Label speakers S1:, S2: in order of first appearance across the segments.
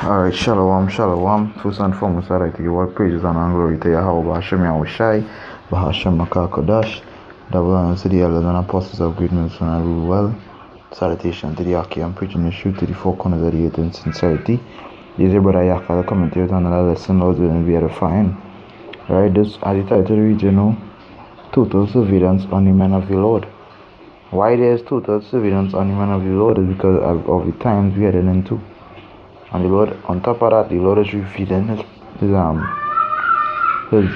S1: Alright, shalom, shalom. First and foremost, I'd like to give all praises and glory to Yahweh Hashem Yahushai, Bahashem Makar Kodash, double honor to the elders and apostles of great ministry and rule well. Salutation to the Aki, I'm preaching the truth to the four corners of the earth in sincerity. This is your brother Yaka, the commentary on another lesson, Lord will be edifying. Right, this, as the title reads, total surveillance on the men of the Lord. Why there's total surveillance on the men of the Lord is because of the times we are heading into. And the Lord, on top of that, the Lord is revealing his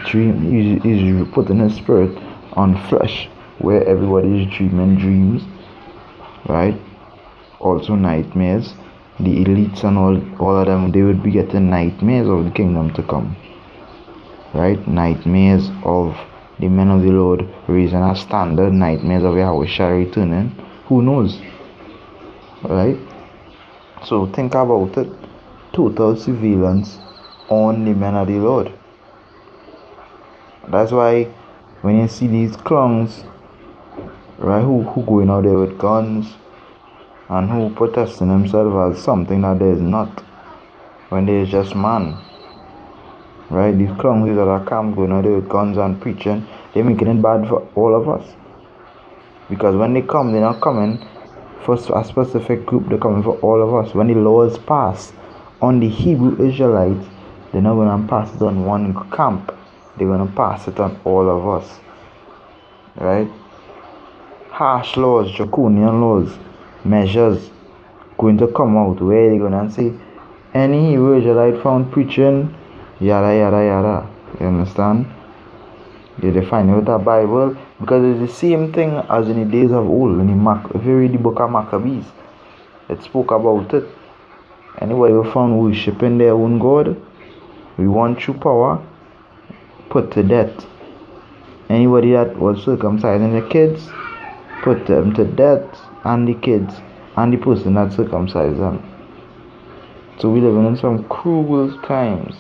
S1: dream. He's putting his spirit on flesh, where everybody is dreaming dreams, right? Also nightmares. The elites and all of them, they would be getting nightmares of the kingdom to come, right? Nightmares of the men of the Lord raising a standard, nightmares of Yahweh returning. Who knows, right? So think about it. Total surveillance on the men of the Lord. That's why when you see these clowns, right, who going out there with guns and who protesting themselves as something that there is not, when there is just man, right? These clowns that are camp going out there with guns and preaching, they're making it bad for all of us. Because when they come, they're not coming for a specific group, they're coming for all of us. When the laws pass on the Hebrew Israelites, they're not going to pass it on one camp, they're going to pass it on all of us, right? Harsh laws, draconian laws, measures going to come out where they're going to say any Hebrew Israelite found preaching yada yada yada. You understand? They define it with the Bible, because it's the same thing as in the days of old. If you read the book of Maccabees, it spoke about it. Anybody who found worshiping their own God, we want true power, put to death. Anybody that was circumcising the kids, put them to death, and the kids, and the person that circumcised them. So we live in some cruel times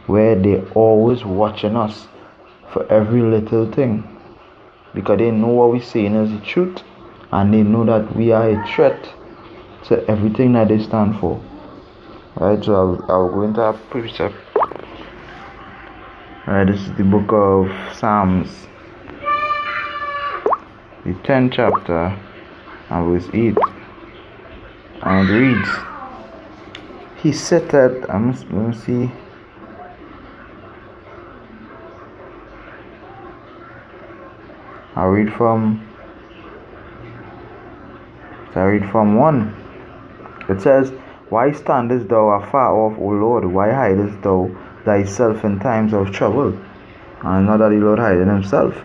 S1: where they're always watching us for every little thing, because they know what we're saying is the truth, and they know that we are a threat to everything that they stand for. Right, so I'll go into a precept. Right, this is the book of Psalms, the 10th chapter and verse 8, and it reads, he sitteth, let me see, I read from 1. It says, why standest thou afar off, O Lord? Why hidest thou thyself in times of trouble? And not that the Lord hiding himself,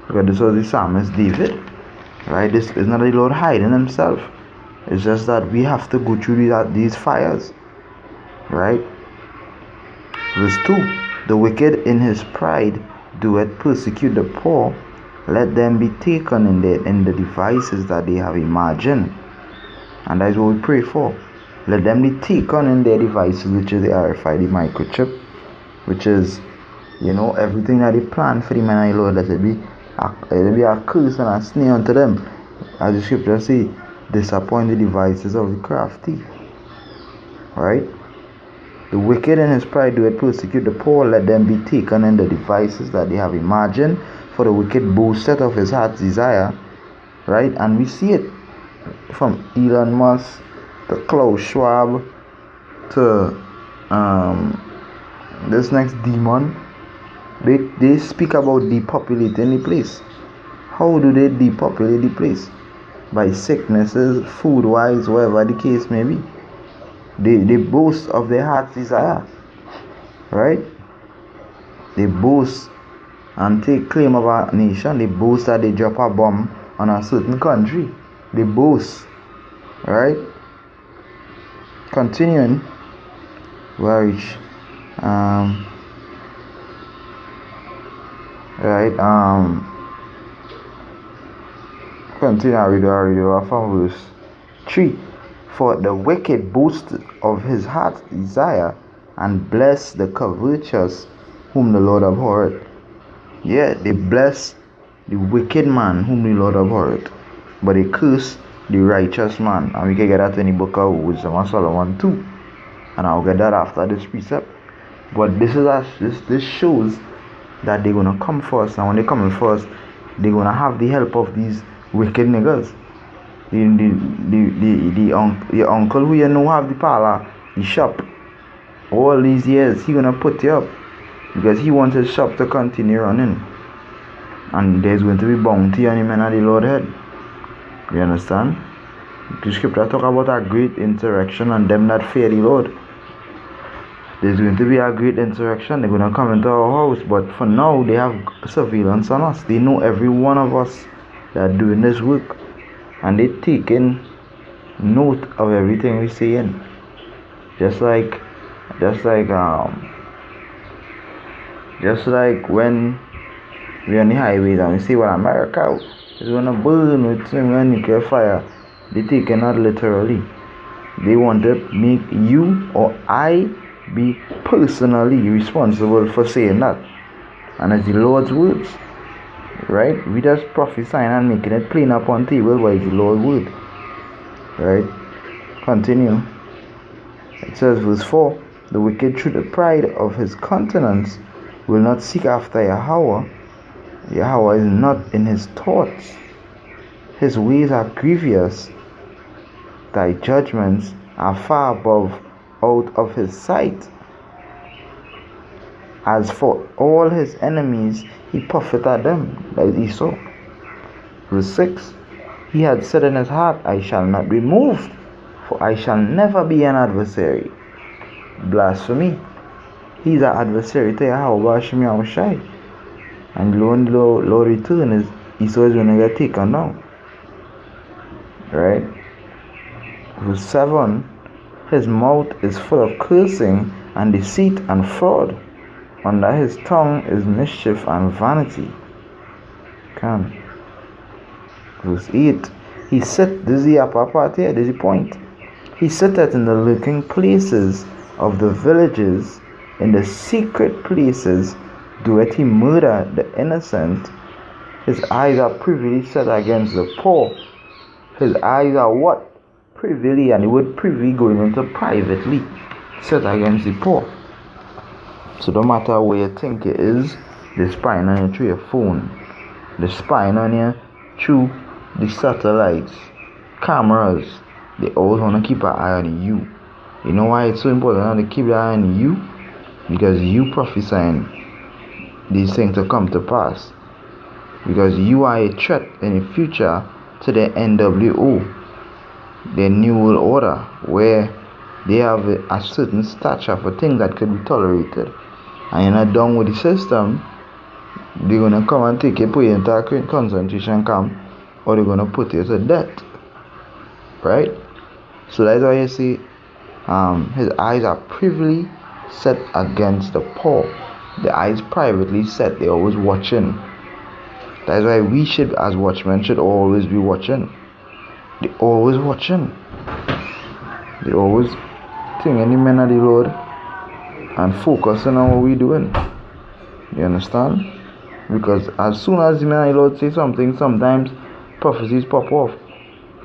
S1: because this was the psalmist David, right? This is not the Lord hiding himself. It's just that we have to go through these fires, right? Verse 2, the wicked in his pride doeth persecute the poor. Let them be taken in the devices that they have imagined. And that is what we pray for. Let them be taken in their devices, which is the RFID microchip, which is, everything that they plan for the man of the Lord, let it be a curse and a snare unto them. As the scripture says, disappoint the devices of the crafty. Right? The wicked in his pride do persecute the poor. Let them be taken in the devices that they have imagined. For the wicked boasteth of his heart's desire. Right? And we see it from Elon Musk to Klaus Schwab to this next demon. They speak about depopulating the place. How do they depopulate the place? By sicknesses, food wise, whatever the case may be. They boast of their heart's desire, right? They boast and take claim of a nation. They boast that they drop a bomb on a certain country. They boast, right? Continuing, where continue, I read from verse 3. For the wicked boast of his heart's desire, and bless the covetous whom the Lord abhorreth. Yeah, they bless the wicked man whom the Lord abhorreth, but they curse the righteous man. And we can get that in the book of Wisdom of Solomon too. and I'll get that after this precept. But this shows that they're gonna come first, and when they come in first, they're gonna have the help of these wicked niggas. The uncle who you know have the parlor, the shop, all these years, he gonna put you up because he wants his shop to continue running, and there's going to be bounty on him and the Lord head. You understand? The scripture talk about a great insurrection and them that fear the Lord. There's going to be a great insurrection. They're going to come into our house, but for now they have surveillance on us. They know every one of us that are doing this work, and they're taking note of everything we say in. Just like when we're on the highways and we see what America is gonna burn with some nuclear fire. They take it not literally. They want to make you or I be personally responsible for saying that. And it's the Lord's words. Right? We just prophesying and making it plain up on table, but it's the Lord's word. Right? Continue. It says verse 4, the wicked through the pride of his countenance will not seek after Yahweh. Yahweh is not in his thoughts. His ways are grievous. Thy judgments are far above out of his sight. As for all his enemies, he puffeth at them, like Esau. Verse 6, he had said in his heart, I shall not be moved, for I shall never be an adversary. Blasphemy. He's an adversary to Yahweh Shemi Shai. And Lord return is Esau is going to get taken down. Right? Verse 7, his mouth is full of cursing and deceit and fraud. Under his tongue is mischief and vanity. Come. Verse 8, he sit, this is the upper part here, this is the point. He sitteth in the lurking places of the villages, in the secret places doeth he murder the innocent. His eyes are privily set against the poor. His eyes are what? Privily, and the word privy going into privately, set against the poor. So no matter where you think it is, they're spying on you through your phone. They're spying on you through the satellites, cameras. They always want to keep an eye on you. You know why it's so important to keep an eye on you? Because you prophesying these things to come to pass. Because you are a threat in the future to the NWO, the New World Order, where they have a certain stature for things that could be tolerated. And you're not done with the system, they're going to come and take you, put you into a concentration camp, or they're going to put you to death. Right? So that's why you see his eyes are privily set against the poor. The eyes privately set, they're always watching. That's why we should, as watchmen, should always be watching. They're always watching. They always thinking the men of the Lord and focusing on what we're doing. You understand? Because as soon as the men of the Lord say something, sometimes prophecies pop off.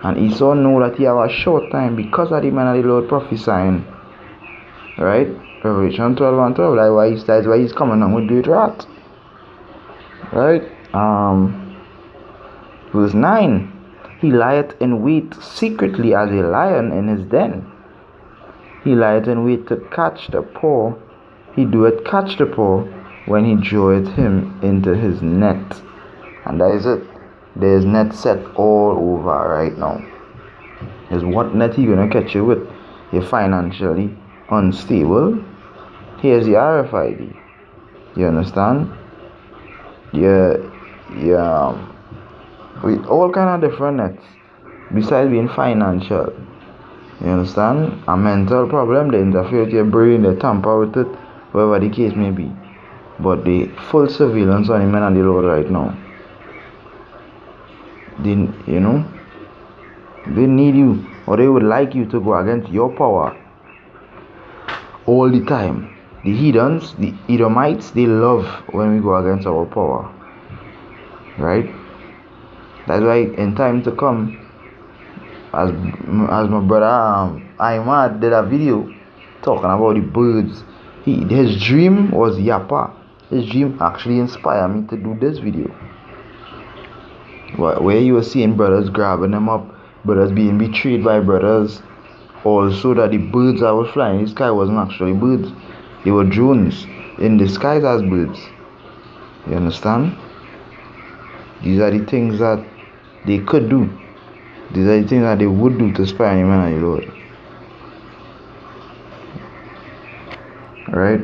S1: And Esau know that he have a short time because of the men of the Lord prophesying. Right? Revelation 12 and 12. That's why he's coming on with great wrath. Right? Verse 9. He lieth in wait secretly as a lion in his den. He lieth in wait to catch the poor. He doeth catch the poor when he draweth him into his net. And that is it. There's net set all over right now. Is what net he gonna catch you with? You're financially unstable. Here's the RFID. You understand? Yeah. With all kind of different nets. Besides being financial. You understand? A mental problem, they interfere with your brain, they tamper with it, whatever the case may be. But the full surveillance on the men of the Lord right now. They need you, or they would like you to go against your power all the time. The heathens, the Edomites, they love when we go against our power. Right? That's why in time to come, as my brother Imad did a video, talking about the birds. His dream was Yapa. His dream actually inspired me to do this video. Where you were seeing brothers grabbing them up, brothers being betrayed by brothers. Also that the birds that were flying in the sky wasn't actually birds. They were drones in disguise as birds. You understand? These are the things that they could do. These are the things that they would do to spy on the man of the Lord. Alright?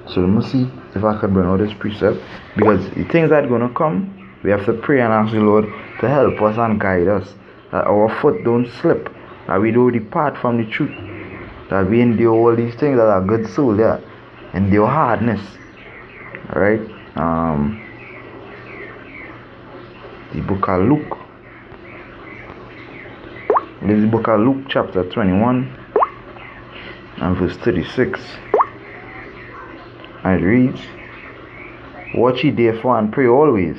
S1: So let me see if I could bring out this precept. Because the things that are going to come, we have to pray and ask the Lord to help us and guide us. That our foot don't slip. That we don't depart from the truth. That we endure all these things that are good soul, yeah. Endure hardness. Alright? The book of Luke. This is the book of Luke chapter 21 and verse 36. And it reads, "Watch ye therefore and pray always,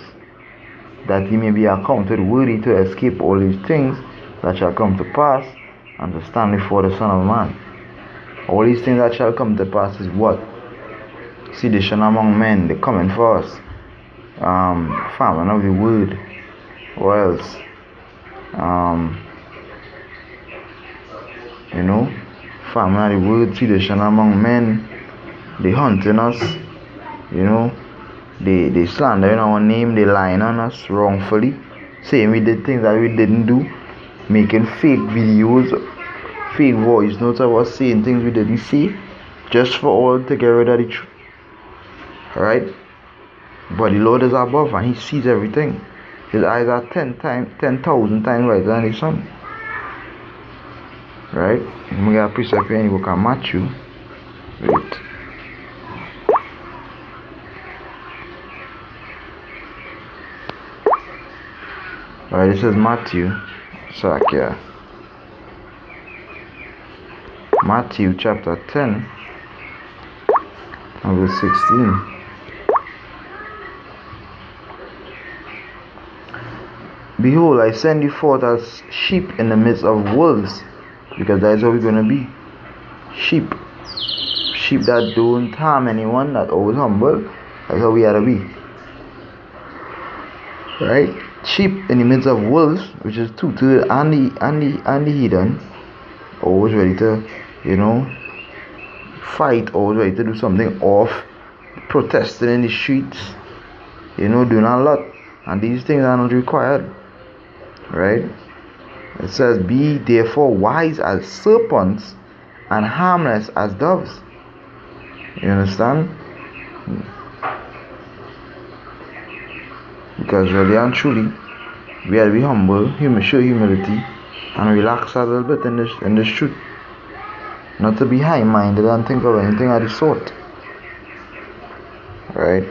S1: that ye may be accounted worthy to escape all these things that shall come to pass, and to stand before the Son of Man." All these things that shall come to pass is what? Sedition among men, the coming for us. Famine of the word. What else? Famine of the word, sedition among men, they hunting us, they slandering our name, they lying on us wrongfully, saying we did things that we didn't do, making fake videos, fake voice notes of us saying things we didn't say, just for all to get rid of the truth. Alright? But the Lord is above and He sees everything. His eyes are 10,000 times brighter than the sun. Right? We got a precept here in the book of Matthew. Wait. Alright, this is Matthew. Here. Matthew chapter 10 and verse 16. "Behold, I send you forth as sheep in the midst of wolves," because that is how we're going to be. Sheep that don't harm anyone, that always humble. That's how we ought to be. Right? Sheep in the midst of wolves, which is two-thirds and the heathen, always ready to, fight, always ready to do something off, protesting in the streets, doing a lot. And these things are not required. Right? It says, "Be therefore wise as serpents and harmless as doves." You understand? Because really and truly, we have to be humble, show humility, and relax a little bit in this truth. Not to be high-minded and think of anything of the sort. Right?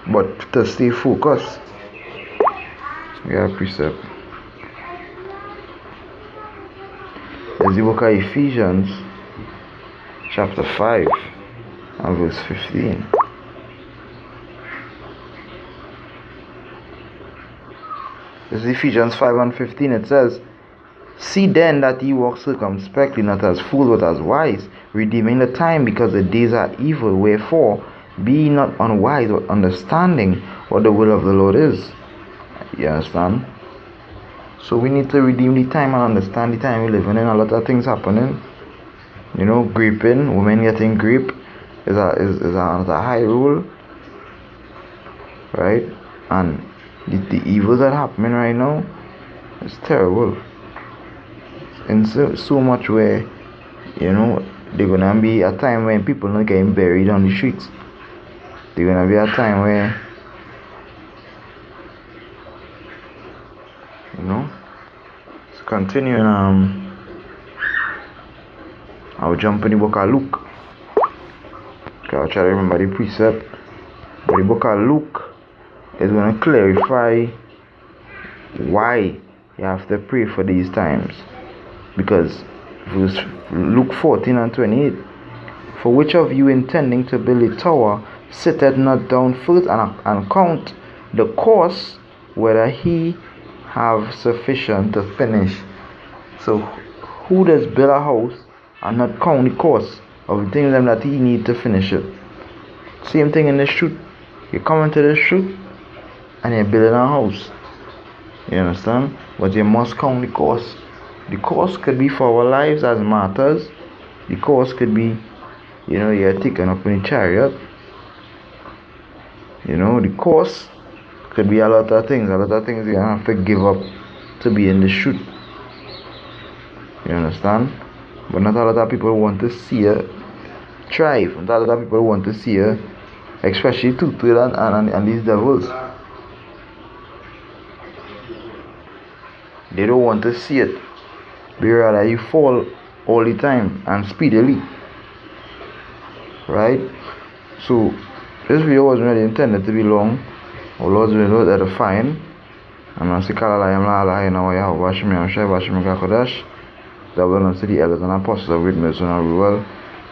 S1: But to stay focused. We have a precept. There's the book of Ephesians, chapter 5, and verse 15. This is Ephesians 5 and 15. It says, "See then that ye walk circumspectly, not as fools, but as wise, redeeming the time, because the days are evil. Wherefore, be ye not unwise, but understanding what the will of the Lord is." You understand? So we need to redeem the time and understand the time we live in. A lot of things happening. Graping, women getting grape is a high rule. Right? And the evils that are happening right now is terrible. And so much where, there's gonna be a time when people not getting buried on the streets. There's gonna be a time where, let's continue. I'll jump in the book of Luke. Okay, I'll try to remember the precept. But the book of Luke is going to clarify why you have to pray for these times. Because verse Luke 14 and 28, "For which of you intending to build a tower sitteth not down first and count the cost, whether he have sufficient to finish?" So who does build a house and not count the cost of the things that he need to finish it. Same thing in the shoot. You come into the shoot and you're building a house. You understand? But you must count the cost. The cost could be for our lives as matters. The cost could be, you're taken up in a chariot. The cost could be a lot of things. A lot of things you have to give up to be in the shoot. You understand? But not a lot of people want to see you thrive. Not a lot of people want to see you, especially Tutu and these devils. They don't want to see it. They rather you fall all the time and speedily. Right? So this video wasn't really intended to be long. Or Lord's will let it fine. I'm not sick of lying, now I have washed me and share wash me Gakodash. Double on the elders and apostles of witness on our well.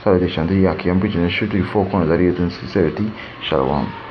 S1: Salutation to Yaki and preaching the truth to 4 corners of the earth in sincerity. Shalom.